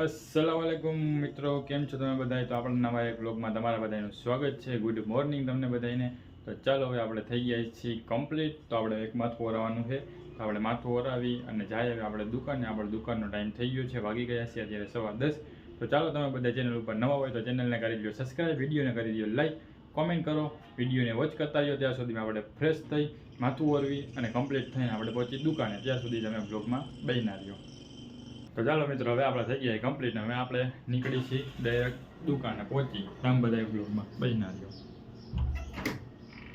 अस्सलाम वालेकुम મિત્રો, કેમ છો તમે બધા? તો આપણા નવા એક બ્લોગમાં તમારા બધાનું સ્વાગત છે. ગુડ મોર્નિંગ તમને બધાને. તો ચાલો હવે આપણે થઈ ગયા છીએ કમ્પ્લીટ. તો આપણે એક માથું ઓરાવવાનું છે, તો આપણે માથું ઓરાવી અને જાય હવે આપણે દુકાને. આપણે દુકાનનો ટાઈમ થઈ ગયો છે, વાગી ગયા છે અત્યારે 10:15. તો ચાલો તમે બધા ચેનલ ઉપર નવા હોય તો ચેનલને કરી દો સબસ્ક્રાઈબ, વિડીયોને કરી દો લાઈક, કોમેન્ટ કરો, વિડીયોને વોચ કરતા રહ્યો. ત્યાં સુધીમાં આપણે ફ્રેશ થઈ માથું ઓરવી અને કમ્પ્લીટ થઈને આપણે પહોંચી દુકાને. ત્યાં સુધી તમે બ્લોગમાં બેસના રહ્યો. તો ચાલો મિત્રો, હવે આપણે થઈ ગયા કમ્પ્લીટ. હવે આપણે નીકળી છીએ ડાયરેક્ટ દુકાને પહોંચી. આમ બધા બ્લોગમાં બેસના રહ્યો.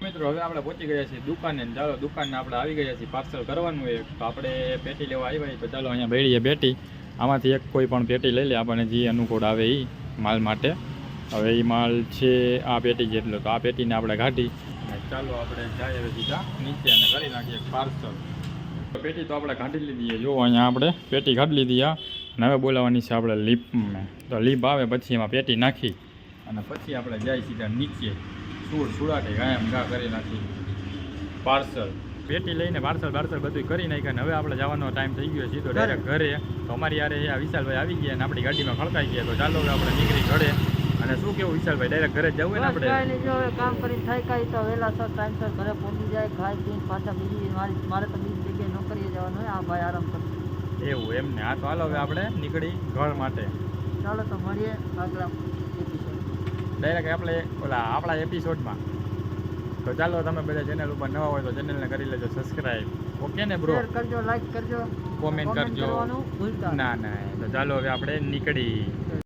મિત્રો હવે આપણે પહોંચી ગયા છીએ દુકાને. ચાલો દુકાને આપણે આવી ગયા છીએ. પાર્સલ કરવાનું હોય તો આપણે પેટી લેવા આવ્યા. તો ચાલો અહીંયા બેડીએ પેટી. આમાંથી એક કોઈ પણ પેટી લઈ લે, આપણને જે અનુકૂળ આવે એ માલ માટે. હવે એ માલ છે આ પેટી જેટલો. તો આ પેટીને આપણે કાઢી અને ચાલો આપણે જાય હવે સીધા નીચે અને કરી નાખીએ પાર્સલ. પેટી તો આપણે કાઢી લીધી. જો અહીંયા આપણે પેટી કાઢી લીધી. અને હવે બોલાવવાની છે આપણે લીપમાં. તો લીપ આવે પછી એમાં પેટી નાખી અને પછી આપણે જાય સીધા નીચે સુડાટી ગાયમ ગા કરી નાખી પાર્સલ. પેટી લઈને પાર્સલ બધું કરી નાખ્યા. અને હવે આપણે જવાનો ટાઈમ થઈ ગયો સીધો ડાયરેક્ટ ઘરે. તો અમારી યારે આ વિશાલભાઈ આવી ગયા અને આપણી ગાડીમાં ખડકાઈ ગયા. તો ચાલો હવે આપણે નીકળી ઘરે. અને શું કેવું વિશાલભાઈ, ડાયરેક્ટ ઘરે જવું ને આપણે? કામ કરીને થાય કાંઈ તો વહેલા સર ટાઈમસર ઘરે પહોંચી જાય, ખાઈ પીને પાછા બીજી મારે તો બીજી જગ્યાએ નોકરીએ જવાનું હોય. આ ભાઈ આરામ કરશે એવું એમને. હા તો હાલો હવે આપણે નીકળી ઘર માટે. ચાલો તો મળીએ આગલા એપિસોડ ડાયરેક્ટ આપણે ઓલા આપણા એપિસોડમાં. તો ચાલો તમે બધા ચેનલ ઉપર નવા હોય તો ચેનલને કરી લેજો સબસ્ક્રાઈબ. ઓકે ને બ્રો? શેર કરજો, લાઈક કરજો, કોમેન્ટ કરજો. કરવાનું ભૂલતા ના તો ચાલો હવે આપણે નીકળી.